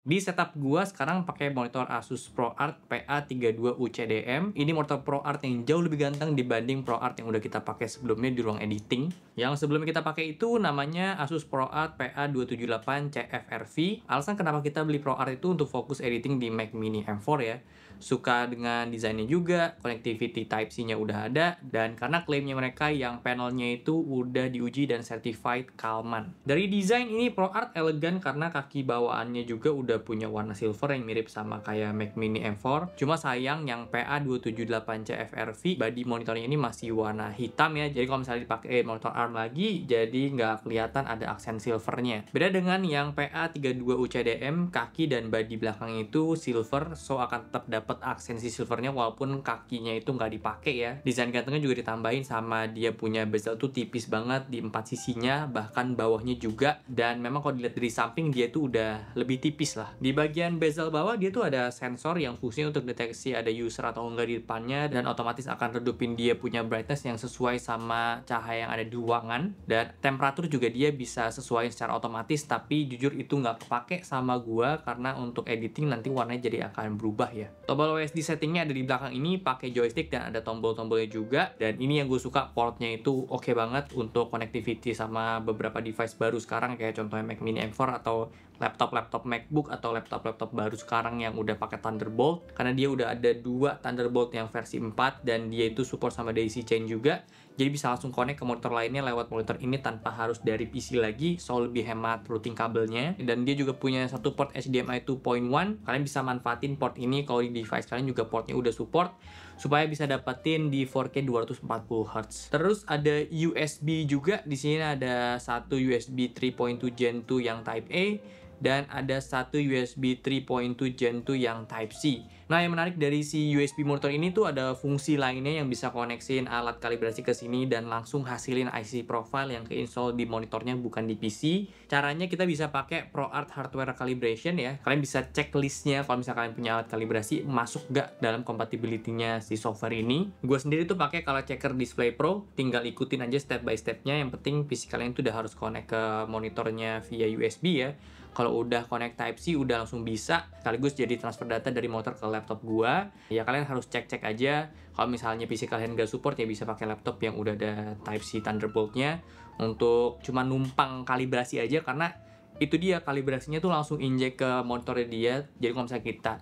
Di setup gua sekarang pakai monitor Asus ProArt PA32 UCDM. Ini monitor ProArt yang jauh lebih ganteng dibanding ProArt yang udah kita pakai sebelumnya di ruang editing. Yang sebelumnya kita pakai itu namanya Asus ProArt PA278 CFRV. Alasan kenapa kita beli ProArt itu untuk fokus editing di Mac Mini M4 ya. Suka dengan desainnya juga, connectivity Type-C-nya udah ada, dan karena klaimnya mereka yang panelnya itu udah diuji dan certified Kalman. Dari desain ini ProArt elegan karena kaki bawaannya juga udah punya warna silver yang mirip sama kayak Mac Mini M4. Cuma sayang yang PA278 CFRV body monitornya ini masih warna hitam ya. Jadi kalau misalnya dipakai monitor ARM lagi, jadi nggak kelihatan ada aksen silvernya. Beda dengan yang PA32 UCDM, kaki dan body belakangnya itu silver, so akan tetap dapat aksen si silvernya walaupun kakinya itu nggak dipakai ya. Desain gantengnya juga ditambahin sama dia punya bezel tuh tipis banget di 4 sisinya, bahkan bawahnya juga. Dan memang kalau dilihat dari samping dia tuh udah lebih tipis lah. Di bagian bezel bawah dia tuh ada sensor yang fungsinya untuk deteksi ada user atau enggak di depannya, dan otomatis akan redupin dia punya brightness yang sesuai sama cahaya yang ada di ruangan. Dan temperatur juga dia bisa sesuaiin secara otomatis, tapi jujur itu nggak kepake sama gua karena untuk editing nanti warnanya jadi akan berubah ya. Tombol WSD settingnya ada di belakang ini, pakai joystick dan ada tombol-tombolnya juga. Dan ini yang gue suka, portnya itu oke banget untuk connectivity sama beberapa device baru sekarang kayak contohnya Mac Mini M4 atau laptop-laptop MacBook atau laptop-laptop baru sekarang yang udah pakai Thunderbolt, karena dia udah ada dua Thunderbolt yang versi 4 dan dia itu support sama daisy chain juga. Jadi bisa langsung connect ke monitor lainnya lewat monitor ini tanpa harus dari PC lagi, so lebih hemat routing kabelnya. Dan dia juga punya satu port HDMI 2.1. Kalian bisa manfaatin port ini kalau di device kalian juga portnya udah support supaya bisa dapetin di 4K 240 Hz. Terus ada USB juga. Di sini ada satu USB 3.2 Gen 2 yang Type A dan ada satu USB 3.2 Gen 2 yang Type-C. Nah, yang menarik dari si USB monitor ini tuh ada fungsi lainnya yang bisa koneksin alat kalibrasi ke sini dan langsung hasilin IC profile yang keinstall di monitornya bukan di PC. Caranya kita bisa pakai ProArt Hardware Calibration ya. Kalian bisa cek listnya kalau misalnya kalian punya alat kalibrasi masuk gak dalam compatibility-nya si software ini. Gue sendiri tuh pakai Color Checker Display Pro, tinggal ikutin aja step by stepnya. Yang penting PC kalian tuh udah harus connect ke monitornya via USB ya. Kalau udah connect Type-C udah langsung bisa sekaligus jadi transfer data dari motor ke laptop gua. Ya kalian harus cek-cek aja. Kalau misalnya PC kalian nggak support ya bisa pakai laptop yang udah ada Type-C Thunderbolt-nya untuk cuma numpang kalibrasi aja, karena itu dia kalibrasinya tuh langsung injek ke monitornya dia. Jadi kalau misalnya kita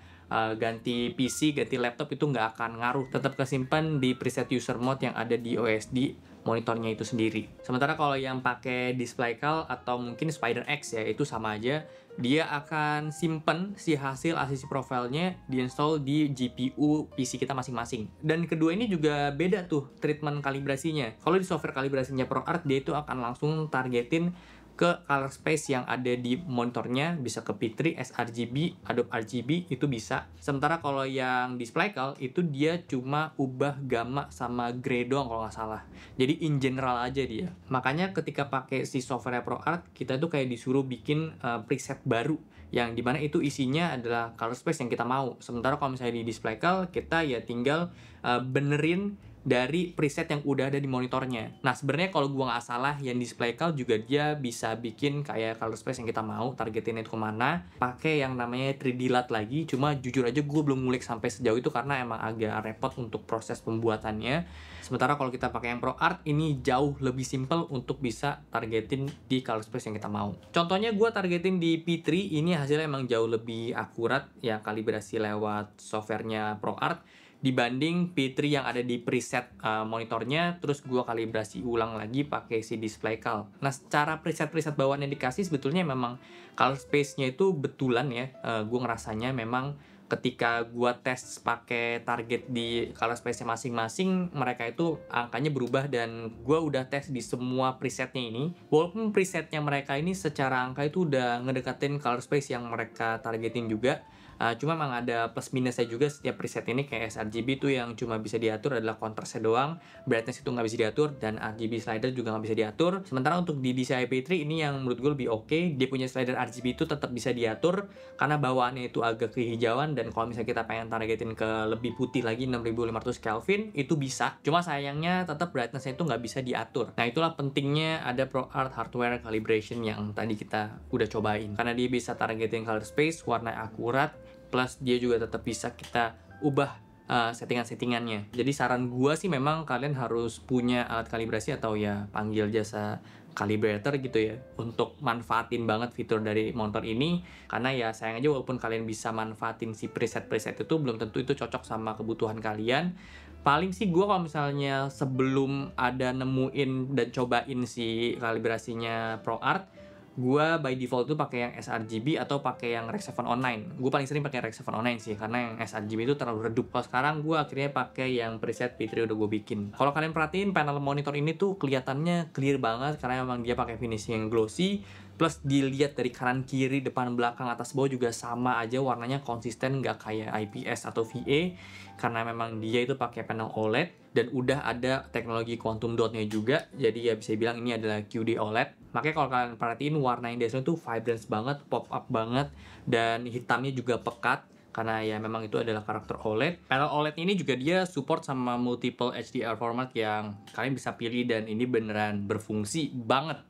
ganti PC, ganti laptop itu nggak akan ngaruh, tetap kesimpan di preset user mode yang ada di OSD monitornya itu sendiri. Sementara kalau yang pakai DisplayCal atau mungkin SpiderX ya, itu sama aja, dia akan simpen si hasil ACC profile-nya diinstal di GPU PC kita masing-masing. Dan kedua ini juga beda tuh treatment kalibrasinya. Kalau di software kalibrasinya ProArt, dia itu akan langsung targetin ke color space yang ada di monitornya, bisa ke P3, sRGB, Adobe RGB, itu bisa. Sementara kalau yang DisplayCal itu dia cuma ubah gamma sama gray doang kalau nggak salah. Jadi in general aja dia. Makanya ketika pakai si software ProArt, kita tuh kayak disuruh bikin preset baru yang dimana itu isinya adalah color space yang kita mau. Sementara kalau misalnya di DisplayCal, kita ya tinggal benerin dari preset yang udah ada di monitornya. Nah, sebenarnya kalau gua nggak salah, yang DisplayCal juga dia bisa bikin kayak color space yang kita mau, targetin itu kemana, pakai yang namanya 3D LUT lagi. Cuma jujur aja gue belum ngulik sampai sejauh itu karena emang agak repot untuk proses pembuatannya. Sementara kalau kita pakai yang ProArt, ini jauh lebih simple untuk bisa targetin di color space yang kita mau. Contohnya gue targetin di P3, ini hasilnya emang jauh lebih akurat ya, kalibrasi lewat softwarenya ProArt dibanding P3 yang ada di preset monitornya, terus gue kalibrasi ulang lagi pakai si DisplayCal. Nah, secara preset-preset bawaan yang dikasih sebetulnya memang color space-nya itu betulan ya. Gue ngerasanya memang ketika gue tes pakai target di color space-nya masing-masing, mereka itu angkanya berubah, dan gue udah tes di semua presetnya ini. Walaupun presetnya mereka ini secara angka itu udah ngedekatin color space yang mereka targetin juga, cuma memang ada plus minusnya juga setiap preset ini. Kayak sRGB itu yang cuma bisa diatur adalah contrast-nya doang, brightness itu nggak bisa diatur, dan RGB slider juga nggak bisa diatur. Sementara untuk di DCI P3 ini yang menurut gue lebih oke, dia punya slider RGB itu tetap bisa diatur karena bawaannya itu agak kehijauan dan kalau misalnya kita pengen targetin ke lebih putih lagi 6500 Kelvin itu bisa, cuma sayangnya tetap brightness-nya itu nggak bisa diatur. Nah itulah pentingnya ada ProArt hardware calibration yang tadi kita udah cobain, karena dia bisa targeting color space, warna akurat, plus dia juga tetap bisa kita ubah settingan-settingannya. Jadi saran gua sih memang kalian harus punya alat kalibrasi atau ya panggil jasa calibrator gitu ya untuk manfaatin banget fitur dari monitor ini, karena ya sayang aja walaupun kalian bisa manfaatin si preset-preset itu belum tentu itu cocok sama kebutuhan kalian. Paling sih gue kalau misalnya sebelum ada nemuin dan cobain si kalibrasinya ProArt, gue by default tuh pakai yang sRGB atau pakai yang Rec 7 Online. Gue paling sering pakai Rec 7 Online sih, karena yang sRGB itu terlalu redup. Kalau sekarang gue akhirnya pakai yang preset P3 udah gue bikin. Kalau kalian perhatiin panel monitor ini tuh kelihatannya clear banget karena memang dia pakai finishing yang glossy. Plus dilihat dari kanan kiri, depan belakang, atas bawah juga sama aja warnanya konsisten, nggak kayak IPS atau VA, karena memang dia itu pakai panel OLED dan udah ada teknologi quantum dot-nya juga. Jadi ya bisa bilang ini adalah QD OLED. Makanya kalau kalian perhatiin warna yang dasarnya tuh vibrance banget, pop up banget, dan hitamnya juga pekat karena ya memang itu adalah karakter OLED. Panel OLED ini juga dia support sama multiple HDR format yang kalian bisa pilih, dan ini beneran berfungsi banget,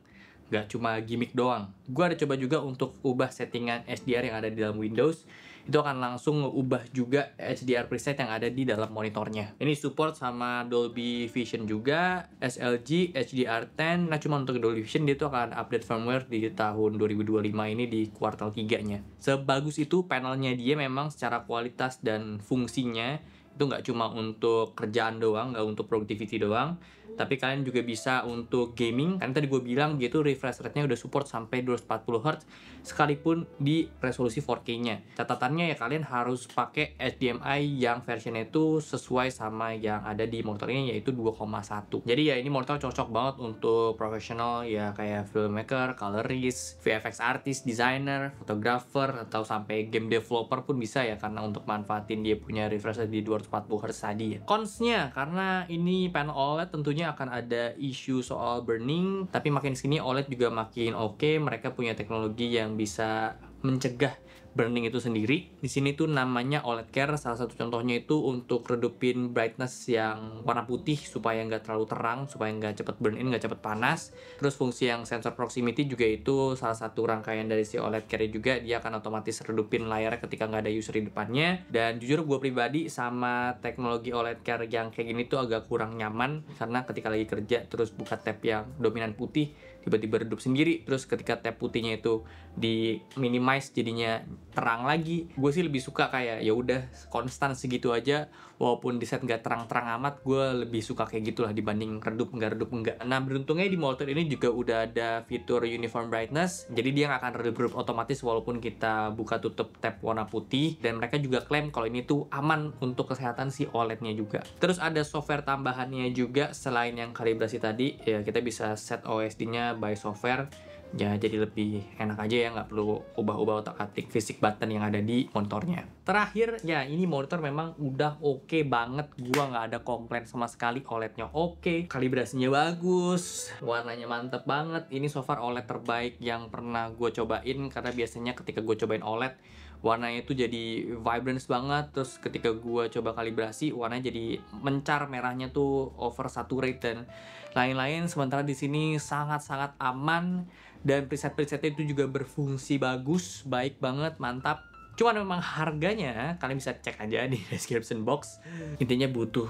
nggak cuma gimmick doang. Gue ada coba juga untuk ubah settingan HDR yang ada di dalam Windows, itu akan langsung ngeubah juga HDR preset yang ada di dalam monitornya. Ini support sama Dolby Vision juga, SLG, HDR10. Nah cuma untuk Dolby Vision dia tuh akan update firmware di tahun 2025 ini di kuartal 3-nya. Sebagus itu panelnya dia memang secara kualitas dan fungsinya itu nggak cuma untuk kerjaan doang, nggak untuk productivity doang, tapi kalian juga bisa untuk gaming. Kan tadi gue bilang dia tuh refresh rate-nya udah support sampai 240 Hz sekalipun di resolusi 4K-nya. Catatannya ya kalian harus pakai HDMI yang versionnya itu sesuai sama yang ada di monitor ini, yaitu 2,1. Jadi ya ini monitor cocok banget untuk profesional ya, kayak filmmaker, colorist, VFX artist, designer, photographer, atau sampai game developer pun bisa ya, karena untuk manfaatin dia punya refresh rate di 240 Hz tadi ya. Cons-nya, karena ini panel OLED tentunya akan ada isu soal burning, tapi makin sini OLED juga makin oke. Mereka punya teknologi yang bisa mencegah burning itu sendiri. Di sini tuh namanya OLED Care. Salah satu contohnya itu untuk redupin brightness yang warna putih supaya nggak terlalu terang, supaya nggak cepet burn in, nggak cepet panas. Terus fungsi yang sensor proximity juga itu salah satu rangkaian dari si OLED Care juga. Dia akan otomatis redupin layarnya ketika nggak ada user di depannya. Dan jujur gue pribadi sama teknologi OLED Care yang kayak gini tuh agak kurang nyaman, karena ketika lagi kerja terus buka tab yang dominan putih, tiba-tiba redup sendiri. Terus ketika tab putihnya itu di minimize jadinya terang lagi. Gue sih lebih suka kayak ya udah konstan segitu aja, walaupun di set nggak terang-terang amat, gue lebih suka kayak gitulah dibanding redup enggak. Nah beruntungnya di monitor ini juga udah ada fitur uniform brightness, jadi dia nggak akan redup otomatis walaupun kita buka tutup tab warna putih. Dan mereka juga klaim kalau ini tuh aman untuk kesehatan si OLED-nya juga. Terus ada software tambahannya juga selain yang kalibrasi tadi ya, kita bisa set OSD-nya by software. Ya jadi lebih enak aja ya, nggak perlu ubah-ubah otak-atik fisik button yang ada di monitornya. Terakhir ya, ini monitor memang udah oke banget, gua nggak ada komplain sama sekali. OLED-nya oke, kalibrasinya bagus, warnanya mantep banget. Ini so far OLED terbaik yang pernah gue cobain, karena biasanya ketika gue cobain OLED warnanya itu jadi vibrance banget, terus ketika gue coba kalibrasi warnanya jadi mencar, merahnya tuh oversaturate dan lain-lain. Sementara di sini sangat-sangat aman, dan preset-presetnya itu juga berfungsi bagus, baik banget, mantap. Cuman memang harganya kalian bisa cek aja di description box. Intinya butuh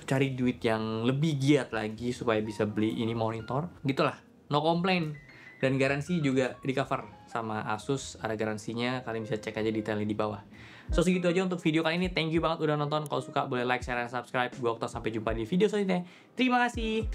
cari duit yang lebih giat lagi supaya bisa beli ini monitor. Gitulah, no complain. Dan garansi juga di cover sama Asus, ada garansinya, kalian bisa cek aja detailnya di bawah. So segitu aja untuk video kali ini. Thank you banget udah nonton. Kalau suka boleh like, share, dan subscribe. Gue Okta, sampai jumpa di video selanjutnya. Terima kasih.